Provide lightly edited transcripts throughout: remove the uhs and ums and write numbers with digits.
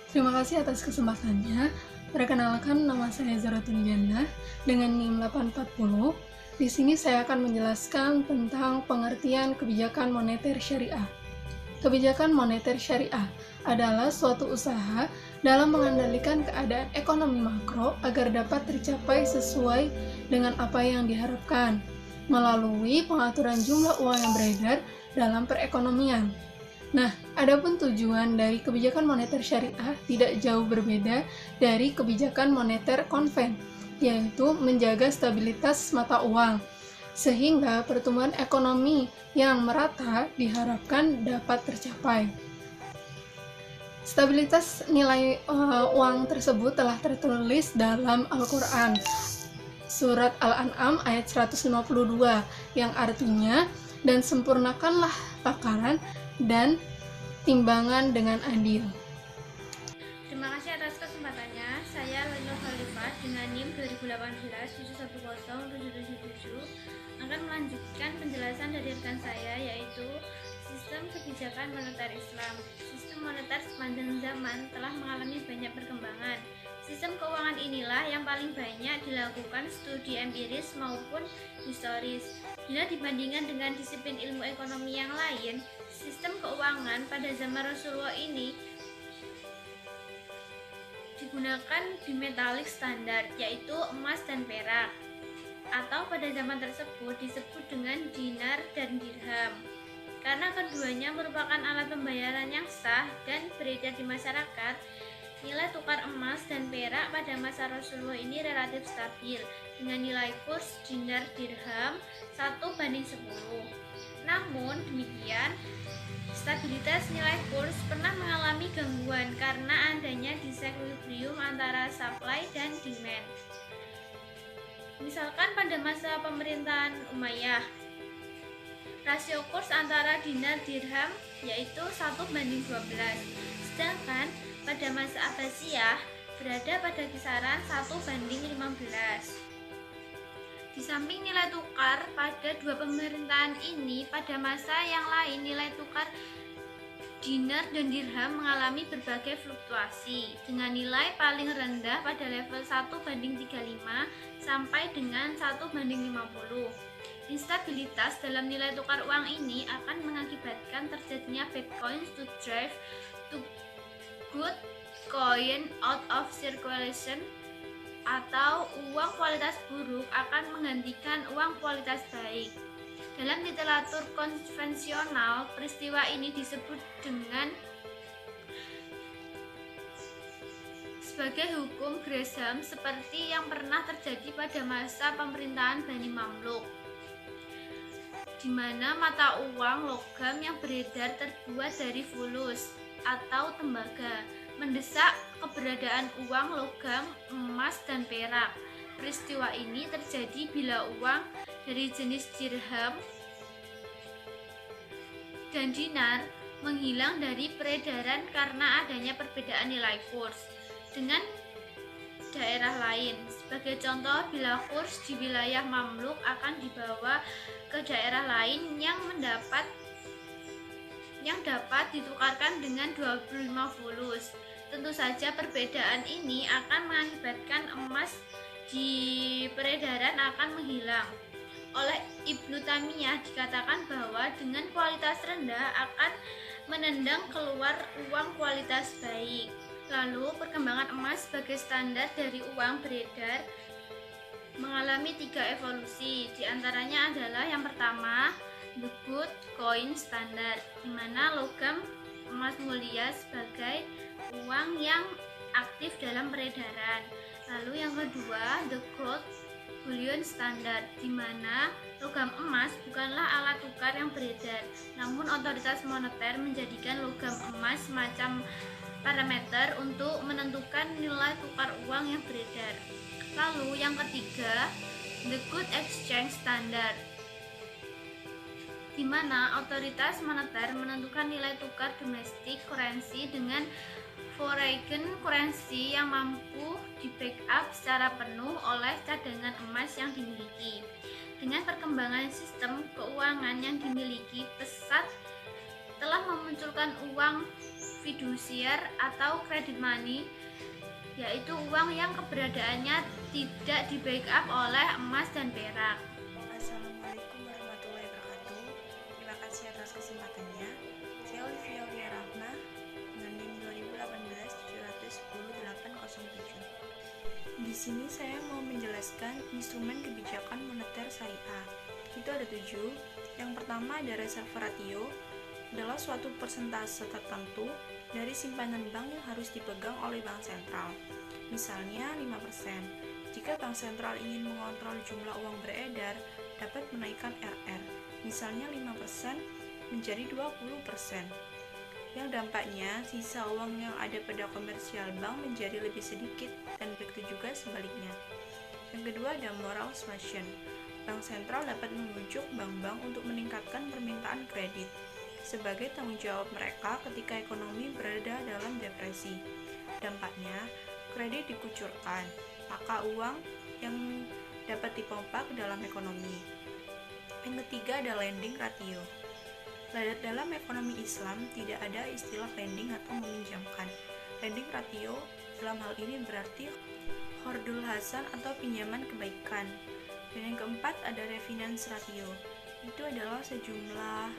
Terima kasih atas kesempatannya. Perkenalkan, nama saya Zaratun Jannah dengan NIM 840. Di sini saya akan menjelaskan tentang pengertian kebijakan moneter syariah. Kebijakan moneter syariah adalah suatu usaha dalam mengendalikan keadaan ekonomi makro agar dapat tercapai sesuai dengan apa yang diharapkan melalui pengaturan jumlah uang yang beredar dalam perekonomian. Nah, adapun tujuan dari kebijakan moneter syariah tidak jauh berbeda dari kebijakan moneter konven, yaitu menjaga stabilitas mata uang, sehingga pertumbuhan ekonomi yang merata diharapkan dapat tercapai. Stabilitas nilai uang tersebut telah tertulis dalam Al-Quran, Surat Al-An'am ayat 152, yang artinya, dan sempurnakanlah takaran dan timbangan dengan adil. Terima kasih atas kesempatannya. Saya Lenur Khalifah dengan NIM 2018-7107777 akan melanjutkan penjelasan dari rekan saya, yaitu sistem kebijakan moneter Islam. Sistem moneter sepanjang zaman telah mengalami banyak perkembangan. Sistem keuangan inilah yang paling banyak dilakukan studi empiris maupun historis. Bila dibandingkan dengan disiplin ilmu ekonomi yang lain, sistem keuangan pada zaman Rasulullah ini digunakan bimetalik standar, yaitu emas dan perak, atau pada zaman tersebut disebut dengan dinar dan dirham, karena keduanya merupakan alat pembayaran yang sah dan beredar di masyarakat. Nilai tukar emas dan perak pada masa Rasulullah ini relatif stabil dengan nilai kurs dinar dirham 1:10. Namun demikian, stabilitas nilai kurs pernah mengalami gangguan karena adanya disequilibrium antara supply dan demand. Misalkan pada masa pemerintahan Umayyah, rasio kurs antara dinar dirham yaitu 1:12, sedangkan pada masa Abbasiyah berada pada kisaran 1:15. Di samping nilai tukar pada dua pemerintahan ini, pada masa yang lain nilai tukar dinar dan dirham mengalami berbagai fluktuasi dengan nilai paling rendah pada level 1:35 sampai dengan 1:50. Instabilitas dalam nilai tukar uang ini akan mengakibatkan terjadinya bad coins to drive to good coin out of circulation, atau uang kualitas buruk akan menggantikan uang kualitas baik. Dalam literatur konvensional, peristiwa ini disebut dengan sebagai hukum Gresham, seperti yang pernah terjadi pada masa pemerintahan Bani Mamluk, di mana mata uang logam yang beredar terbuat dari fulus atau tembaga mendesak keberadaan uang logam, emas, dan perak. Peristiwa ini terjadi bila uang dari jenis dirham dan dinar menghilang dari peredaran karena adanya perbedaan nilai kurs dengan daerah lain. Sebagai contoh, bila kurs di wilayah Mamluk akan dibawa ke daerah lain yang dapat ditukarkan dengan 25 fulus. Tentu saja perbedaan ini akan mengakibatkan emas di peredaran akan menghilang. Oleh Ibnu Taimiyah dikatakan bahwa dengan kualitas rendah akan menendang keluar uang kualitas baik. Lalu perkembangan emas sebagai standar dari uang beredar mengalami 3 evolusi. Di antaranya adalah yang pertama, the good coin standard, di mana logam emas mulia sebagai uang yang aktif dalam peredaran. Lalu yang kedua, the gold bullion standard, di mana logam emas bukanlah alat tukar yang beredar, namun otoritas moneter menjadikan logam emas semacam parameter untuk menentukan nilai tukar uang yang beredar. Lalu yang ketiga, the good exchange standard, di mana otoritas moneter menentukan nilai tukar domestic currency dengan foreign currency yang mampu di-backup secara penuh oleh cadangan emas yang dimiliki. Dengan perkembangan sistem keuangan yang dimiliki pesat telah memunculkan uang fidusiar atau kredit money, yaitu uang yang keberadaannya tidak di backup oleh emas dan perak. Assalamualaikum warahmatullahi wabarakatuh. Terima kasih atas kesempatannya. Saya Olivia Rahma dengan NIM 2018-710-807. Di sini saya mau menjelaskan instrumen kebijakan moneter syariah. Itu ada 7. Yang pertama ada reserve ratio, adalah suatu persentase tertentu dari simpanan bank yang harus dipegang oleh bank sentral. Misalnya 5%. Jika bank sentral ingin mengontrol jumlah uang beredar, dapat menaikkan RR, misalnya 5% menjadi 20%. Yang dampaknya, sisa uang yang ada pada komersial bank menjadi lebih sedikit, dan begitu juga sebaliknya. Yang kedua ada moral suasion. Bank sentral dapat membujuk bank-bank untuk meningkatkan permintaan kredit sebagai tanggung jawab mereka ketika ekonomi berada dalam depresi. Dampaknya, kredit dikucurkan, maka uang yang dapat dipompa ke dalam ekonomi. Yang ketiga ada lending ratio. Dalam ekonomi Islam tidak ada istilah lending atau meminjamkan. Lending ratio dalam hal ini berarti qardul hasan atau pinjaman kebaikan. Dan yang keempat ada refinance ratio. Itu adalah sejumlah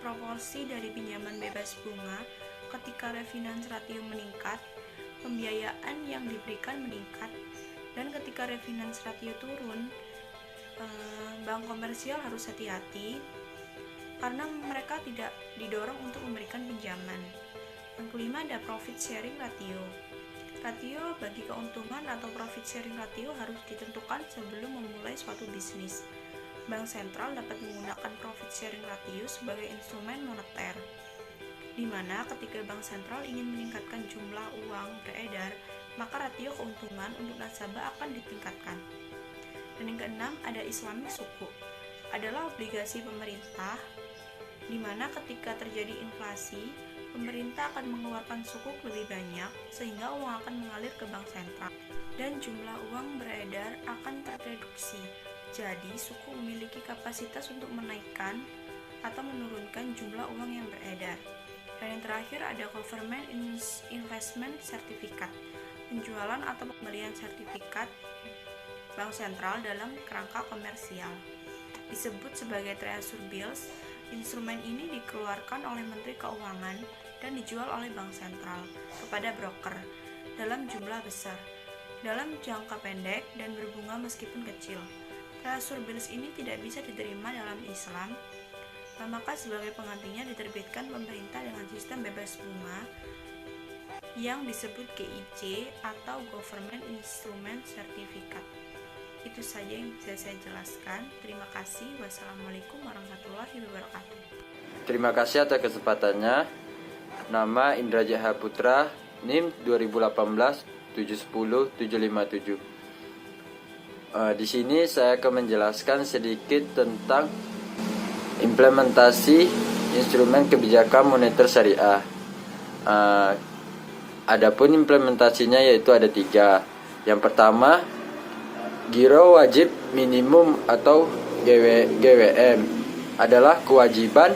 proporsi dari pinjaman bebas bunga. Ketika refinance ratio meningkat, pembiayaan yang diberikan meningkat, dan ketika refinance ratio turun, bank komersial harus hati-hati karena mereka tidak didorong untuk memberikan pinjaman. Yang kelima ada profit sharing ratio. Ratio bagi keuntungan atau profit sharing ratio harus ditentukan sebelum memulai suatu bisnis. Bank sentral dapat menggunakan profit sharing ratio sebagai instrumen moneter, di mana ketika bank sentral ingin meningkatkan jumlah uang beredar, maka rasio keuntungan untuk nasabah akan ditingkatkan. Dan yang keenam ada Islamic sukuk, adalah obligasi pemerintah, di mana ketika terjadi inflasi, pemerintah akan mengeluarkan sukuk lebih banyak sehingga uang akan mengalir ke bank sentral dan jumlah uang beredar akan terreduksi. Jadi, sukuk memiliki kapasitas untuk menaikkan atau menurunkan jumlah uang yang beredar. Dan yang terakhir ada government investment certificate, penjualan atau pembelian sertifikat bank sentral dalam kerangka komersial. Disebut sebagai treasury bills. Instrumen ini dikeluarkan oleh Menteri Keuangan dan dijual oleh bank sentral kepada broker dalam jumlah besar, dalam jangka pendek dan berbunga meskipun kecil. Treasury bills ini tidak bisa diterima dalam Islam, maka sebagai penggantinya diterbitkan pemerintah dengan sistem bebas bunga yang disebut GIC atau Government Instrument Certificate. Itu saja yang bisa saya jelaskan. Terima kasih. Wassalamualaikum warahmatullahi wabarakatuh. Terima kasih atas kesempatannya. Nama Indra Jaha Putra, NIM 2018-710-757. Di sini saya akan menjelaskan sedikit tentang implementasi instrumen kebijakan moneter syariah. Adapun implementasinya yaitu ada 3. Yang pertama, giro wajib minimum atau GWM adalah kewajiban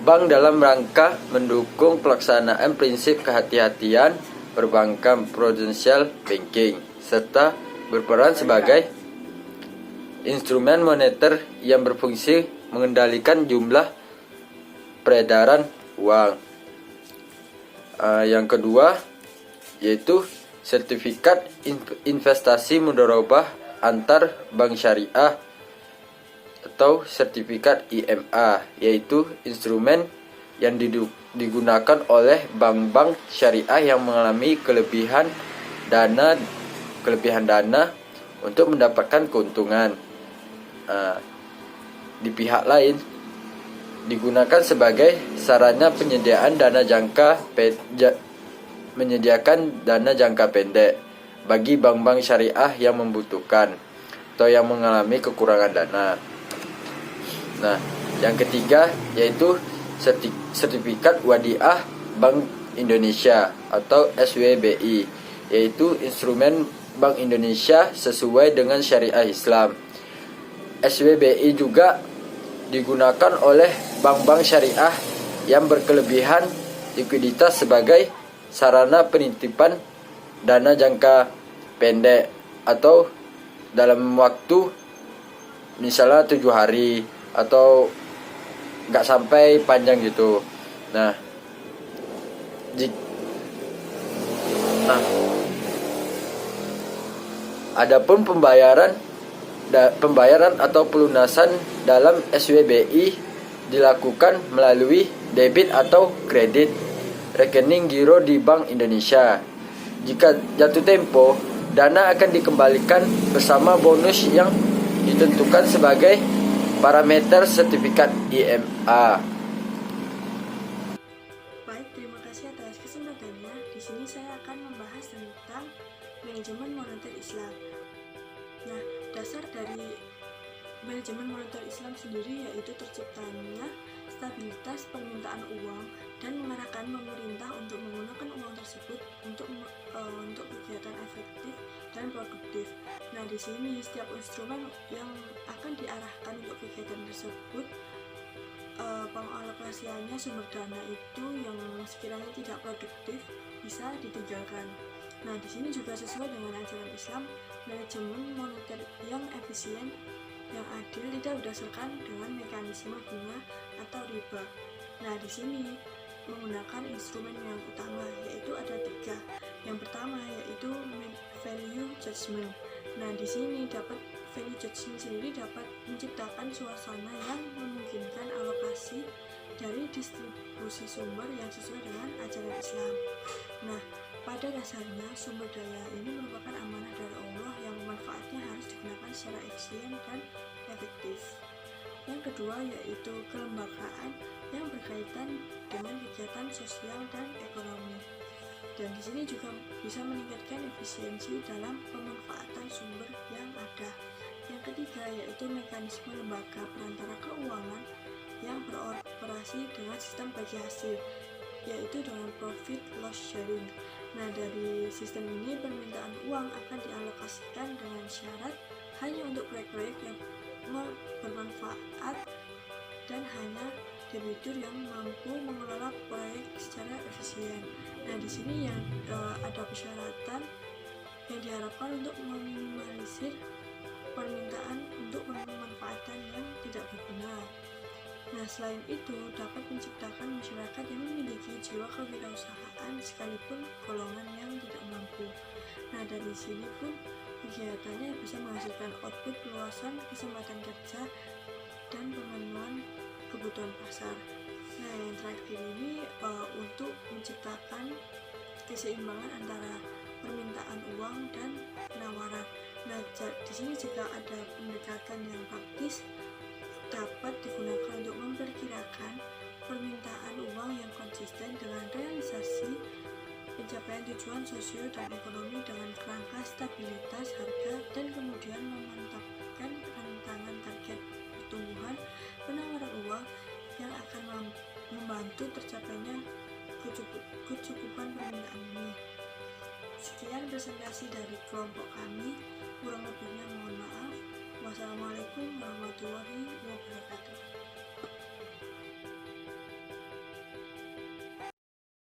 bank dalam rangka mendukung pelaksanaan prinsip kehati-hatian perbankan prudential banking serta berperan sebagai instrumen moneter yang berfungsi mengendalikan jumlah peredaran uang. Yang kedua yaitu sertifikat investasi mudharabah antar bank syariah atau sertifikat IMA, yaitu instrumen yang digunakan oleh bank-bank syariah yang mengalami kelebihan dana untuk mendapatkan keuntungan. Di pihak lain digunakan sebagai sarana penyediakan dana jangka pendek bagi bank-bank syariah yang membutuhkan atau yang mengalami kekurangan dana. Nah, yang ketiga yaitu sertifikat wadiah Bank Indonesia atau SWBI, yaitu instrumen Bank Indonesia sesuai dengan syariah Islam. SWBI juga digunakan oleh bank-bank syariah yang berkelebihan likuiditas sebagai sarana penitipan dana jangka pendek atau dalam waktu misalnya 7 hari atau nggak sampai panjang gitu. Nah, adapun pembayaran atau pelunasan dalam SWBI dilakukan melalui debit atau kredit rekening giro di Bank Indonesia. Jika jatuh tempo, dana akan dikembalikan bersama bonus yang ditentukan sebagai parameter sertifikat IMA. Baik, terima kasih atas kesempatannya. Di sini saya akan membahas tentang manajemen moneter Islam. Nah, dasar dari manajemen moneter Islam sendiri yaitu terciptanya stabilitas permintaan uang dan mengarahkan pemerintah untuk menggunakan uang tersebut untuk kegiatan efektif dan produktif. Nah, di sini setiap instrumen yang akan diarahkan untuk kegiatan tersebut, pengalokasiannya sumber dana itu yang sekiranya tidak produktif bisa ditinggalkan. Nah, di sini juga sesuai dengan ajaran Islam, manajemen moneter yang efisien, yang adil, tidak berdasarkan dengan mekanisme bunga atau riba. Nah, di sini menggunakan instrumen yang utama, yaitu ada 3. Yang pertama yaitu value judgment. Nah, di sini value judgment sendiri dapat menciptakan suasana yang memungkinkan alokasi dari distribusi sumber yang sesuai dengan ajaran Islam. Nah, pada dasarnya sumber daya ini merupakan amanah dari Allah yang manfaatnya harus digunakan secara efisien dan efektif. Yang kedua yaitu kelembagaan yang berkaitan dengan kegiatan sosial dan ekonomi. Dan di sini juga bisa meningkatkan efisiensi dalam pemanfaatan sumber yang ada. Yang ketiga yaitu mekanisme lembaga perantara keuangan yang beroperasi dengan sistem bagi hasil, yaitu dengan profit loss sharing. Nah, dari sistem ini permintaan uang akan dialokasikan dengan syarat hanya untuk proyek-proyek yang bermanfaat dan hanya debitur yang mampu mengelola proyek secara efisien. Nah, di sini yang ada persyaratan yang diharapkan untuk meminimalisir permintaan untuk pemanfaatan yang tidak berguna. Nah, selain itu dapat menciptakan masyarakat yang memiliki jiwa kewirausahaan sekalipun golongan yang tidak mampu. Nah, dari sini pun kegiatannya bisa menghasilkan output luasan kesempatan kerja dan pemenuhan kebutuhan pasar. Nah, yang terakhir ini untuk menciptakan keseimbangan antara permintaan uang dan penawaran. Nah, di sini jika ada pendekatan yang praktis dapat digunakan untuk memperkirakan permintaan uang yang konsisten dengan realisasi pencapaian tujuan sosio dan ekonomi dengan kerangka stabilitas harga dan kemudian memantapkan rancangan target pertumbuhan penawaran uang yang akan membantu tercapainya kecukupan permintaan ini. Sekian presentasi dari kelompok kami, kurang lebihnya mohon maaf. Wassalamualaikum warahmatullahi wabarakatuh.